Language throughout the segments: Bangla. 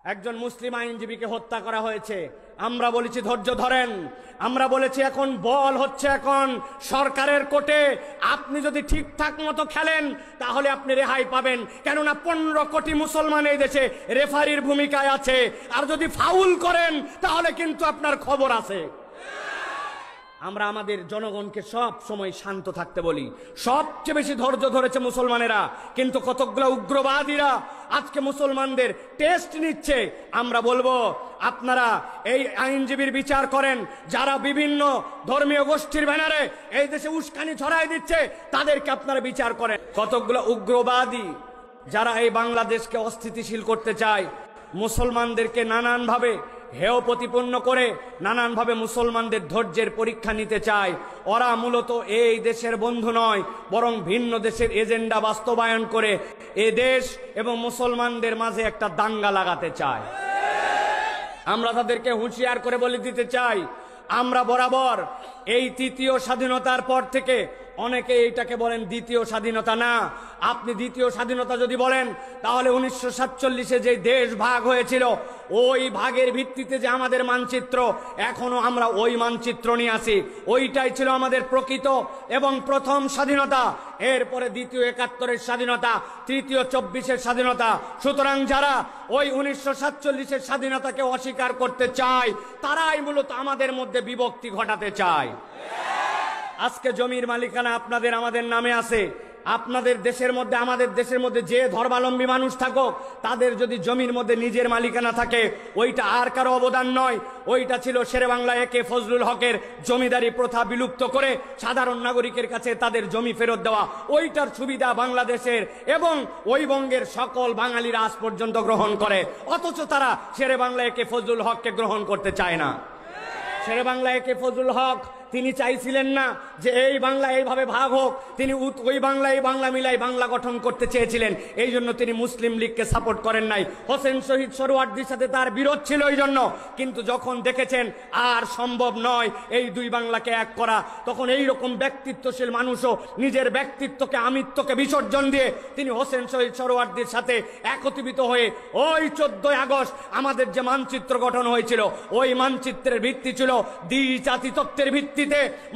একজন মুসলিম আইনজীবীকে হত্যা করা হয়েছে। আমরা বলেছি ধৈর্য ধরেন, আমরা বলেছি এখন বল হচ্ছে এখন সরকারের কোর্টে, আপনি যদি ঠিকঠাক মতো খেলেন তাহলে আপনি রেহাই পাবেন, কেননা 15 কোটি মুসলমান এই দেশে রেফারির ভূমিকায় আছে, আর যদি ফাউল করেন তাহলে কিন্তু আপনার খবর আছে। আমরা আমাদের জনগণকে সব সময় শান্ত থাকতে বলি। সবচেয়ে বেশি ধৈর্য ধরেছে মুসলমানেরা, কিন্তু কতগুলো উগ্রবাদীরা আজকে মুসলমানদের টেস্ট নিচ্ছে। আমরা বলবো আপনারা এই আইনজীবীর বিচার করেন, যারা বিভিন্ন ধর্মীয় গোষ্ঠীর ব্যানারে এই দেশে উস্কানি ছড়াই দিচ্ছে তাদেরকে আপনারা বিচার করেন। কতগুলো উগ্রবাদী যারা এই বাংলাদেশকে অস্থিতিশীল করতে চায়, মুসলমানদেরকে নানানভাবে হেয় প্রতিপন্ন করে নানানভাবে মুসলমানদের ধৈর্যের পরীক্ষা নিতে চায়, ওরা মূলত এই দেশের বন্ধু নয়, বরং ভিন্ন দেশের এজেন্ডা বাস্তবায়ন করে এ দেশ এবং মুসলমানদের মাঝে একটা দাঙ্গা লাগাতে চায়। আমরা তাদেরকে হুঁশিয়ার করে বলে দিতে চাই, আমরা বরাবর এই তৃতীয় স্বাধীনতার পর থেকে অনেকে এইটাকে বলেন দ্বিতীয় স্বাধীনতা না। আপনি দ্বিতীয় স্বাধীনতা যদি বলেন তাহলে 1947-এ যে দেশ ভাগ হয়েছিল ওই ভাগের ভিত্তিতে যে আমাদের মানচিত্র, এখনো আমরা ওই মানচিত্র নিয়ে আসি, ওইটাই ছিল আমাদের প্রকৃত এবং প্রথম স্বাধীনতা। এরপরে দ্বিতীয় 71-এর স্বাধীনতা, তৃতীয় 24-এর স্বাধীনতা। সুতরাং যারা ওই 1947-এর স্বাধীনতাকে অস্বীকার করতে চায় তারাই মূলত আমাদের মধ্যে বিভক্তি ঘটাতে চায়। আজকে জমির মালিকানা আপনাদের আমাদের নামে আছে। আপনাদের দেশের মধ্যে আমাদের দেশের মধ্যে যে ধর্মাবলম্বী মানুষ থাকুক, তাদের যদি জমির মধ্যে নিজের মালিকানা থাকে ওইটা আর কারো অবদান নয়, ওইটা ছিল শেরেবাংলা একে ফজলুল হকের জমিদারি প্রথা বিলুপ্ত করে সাধারণ নাগরিকের কাছে তাদের জমি ফেরত দেওয়া। ওইটার সুবিধা বাংলাদেশের এবং ওই বঙ্গের সকল বাঙালিরা আজ পর্যন্ত গ্রহণ করে, অথচ তারা শেরেবাংলা একে ফজলুল হককে গ্রহণ করতে চায় না। শেরেবাংলা একে ফজলুল হক তিনি চাইছিলেন না যে এই বাংলা এইভাবে ভাগ হোক, তিনি ওই বাংলা এই বাংলা মিলাই বাংলা গঠন করতে চেয়েছিলেন। এই জন্য তিনি মুসলিম লীগকে সাপোর্ট করেন নাই। হোসেন শহীদ সোহরাওয়ার্দীর সাথে তার বিরোধ ছিল এই জন্য, কিন্তু যখন দেখেছেন আর সম্ভব নয় এই দুই বাংলাকে এক করা, তখন এই রকম ব্যক্তিত্বশীল মানুষও নিজের ব্যক্তিত্বকে আমিত্বকে বিসর্জন দিয়ে তিনি হোসেন শহীদ সোহরাওয়ার্দীর সাথে একত্রিত হয়ে ওই 14 আগস্ট আমাদের যে মানচিত্র গঠন হয়েছিল, ওই মানচিত্রের ভিত্তি ছিল দ্বিজাতি তত্ত্বের ভিত্তি,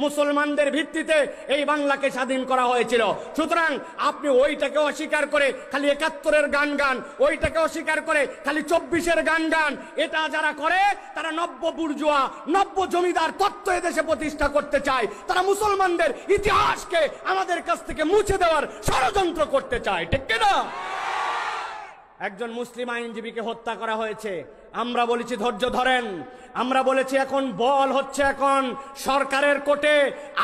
মুসলমানদের ভিত্তিতে এই বাংলাকে স্বাধীন করা হয়েছিল। সুতরাং আপনি ওইটাকে অস্বীকার করে খালি 71-এর গান গান, ওইটাকে অস্বীকার করে খালি 24-এর গান গান, এটা যারা করে তারা নব্য বুর্জোয়া নব্য জমিদার তত্ত্ব এদেশে প্রতিষ্ঠা করতে চায়। তারা মুসলমানদের ইতিহাসকে আমাদের কাছ থেকে মুছে দেওয়ার ষড়যন্ত্র করতে চায়, ঠিক কিনা? একজন মুসলিম আইনজীবীকে হত্যা করা হয়েছে। আমরা বলেছি ধৈর্য ধরেন, আমরা বলেছি এখন বল হচ্ছে এখন সরকারের কোর্টে,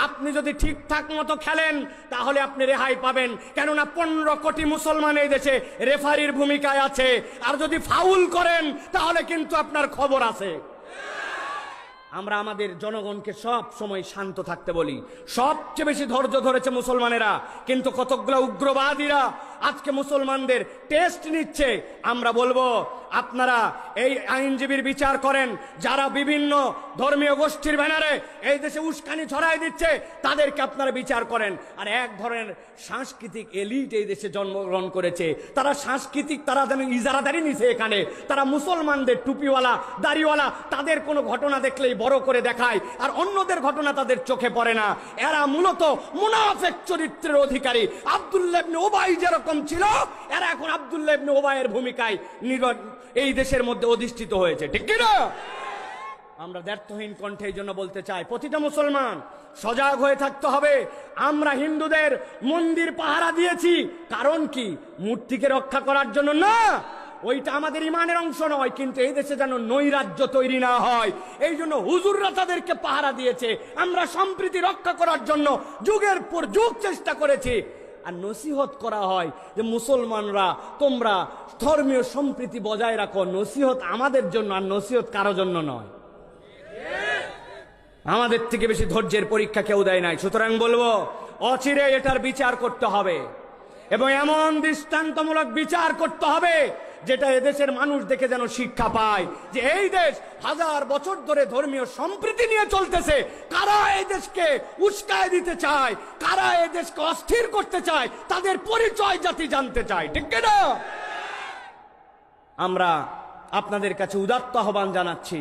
আপনি যদি ঠিকঠাক মতো খেলেন তাহলে আপনি রেহাই পাবেন, কেননা 15 কোটি মুসলমান এই দেশে রেফারির ভূমিকায় আছে, আর যদি ফাউল করেন তাহলে কিন্তু আপনার খবর আছে। আমরা আমাদের জনগণকে সব সময় শান্ত থাকতে বলি। সবচেয়ে বেশি ধৈর্য ধরেছে মুসলমানেরা, কিন্তু কতগুলো উগ্রবাদীরা আজকে মুসলমানদের টেস্ট নিচ্ছে। আমরা বলবো আপনারা এই আইনজীবীর বিচার করেন, যারা বিভিন্ন ধর্মীয় গোষ্ঠীর ব্যানারে এই দেশে উস্কানি ছড়াই দিচ্ছে তাদেরকে আপনারা বিচার করেন। আর এক ধরনের সাংস্কৃতিক এলিট এই দেশে জন্মগ্রহণ করেছে, তারা সাংস্কৃতিক, তারা যেন ইজারাদারি নিছে এখানে, তারা মুসলমানদের টুপিওয়ালা দাড়িওয়ালা তাদের কোনো ঘটনা দেখলেই বড় করে দেখায়, আর অন্যদের ঘটনা তাদের চোখে পড়ে না। এরা মূলত মুনাফিক চরিত্রের অধিকারী। আব্দুল্লাহ ইবনে উবাই যেরকম ছিল, এরা এখন আব্দুল্লাহ ইবনে উবাইয়ের ভূমিকায় এই দেশের মধ্যে অধিষ্ঠিত হয়েছে, ঠিক কি না? আমরা দ্ব্যর্থহীন কণ্ঠে এই জন্য বলতে চাই, প্রতিটা মুসলমান সজাগ হয়ে থাকতে হবে। আমরা হিন্দুদের মন্দির পাহারা দিয়েছি, কারণ কি? মূর্তিকে রক্ষা করার জন্য না, ওইটা আমাদের ইমানের অংশ নয়, কিন্তু এই দেশে যেন নৈরাজ্য তৈরি না হয় এই জন্য হুজুররা তাদেরকে পাহারা দিয়েছে। আমরা সম্প্রীতি রক্ষা করার জন্য যুগের পর যুগ চেষ্টা করেছি। আর নসিহত করা হয় যে মুসলমানরা তোমরা ধর্মীয় সম্প্রীতি বজায় রাখো, নসিহত আমাদের জন্য আর নসিহত কারো জন্য নয়। আমাদের থেকে বেশি ধৈর্যের পরীক্ষা কেউ দেয় নাই। সুতরাং বলবো অচিরে এটার বিচার করতে হবে এবং এমন দৃষ্টান্তমূলক বিচার করতে হবে যেটা এদেশের মানুষ দেখে যেন শিক্ষা পায় যে এই দেশ 1000 বছর ধরে ধর্মীয় সম্প্রীতি নিয়ে চলতেছে। কারা এই দেশকে উস্কায় দিতে চায়, কারা এই দেশকে অস্থির করতে চায়, তাদের পরিচয় জাতি জানতে চায়, ঠিক না? আমরা আপনাদের কাছে উদাত্ত আহ্বান জানাচ্ছি,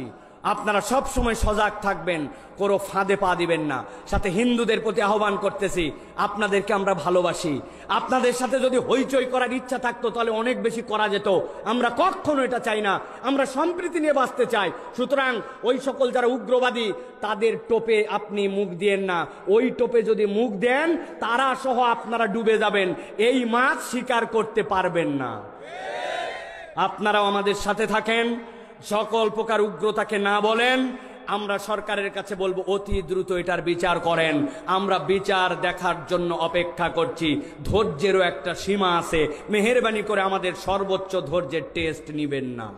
আপনারা সব সময় সজাগ থাকবেন, কোনো ফাঁদে পা দিবেন না। সাথে হিন্দুদের প্রতি আহ্বান করতেছি, আপনাদেরকে আমরা ভালোবাসি। আপনাদের সাথে যদি হইচই করার ইচ্ছা থাকতো তাহলে অনেক বেশি করা যেত। আমরা কখনো এটা চাই না, আমরা সম্প্রীতি নিয়ে বাঁচতে চাই। সুতরাং ওই সকল যারা উগ্রবাদী তাদের টোপে আপনি মুখ দিয়েন না। ওই টোপে যদি মুখ দেন তারা সহ আপনারা ডুবে যাবেন, এই মাছ শিকার করতে পারবেন না। আপনারাও আমাদের সাথে থাকেন, সকল প্রকার উগ্রতাকে না বলেন। আমরা সরকারের কাছে বলবো অতি দ্রুত এটার বিচার করেন। আমরা বিচার দেখার জন্য অপেক্ষা করছি। ধৈর্যেরও একটা সীমা আছে, মেহেরবানি করে আমাদের সর্বোচ্চ ধৈর্যের টেস্ট নিবেন না।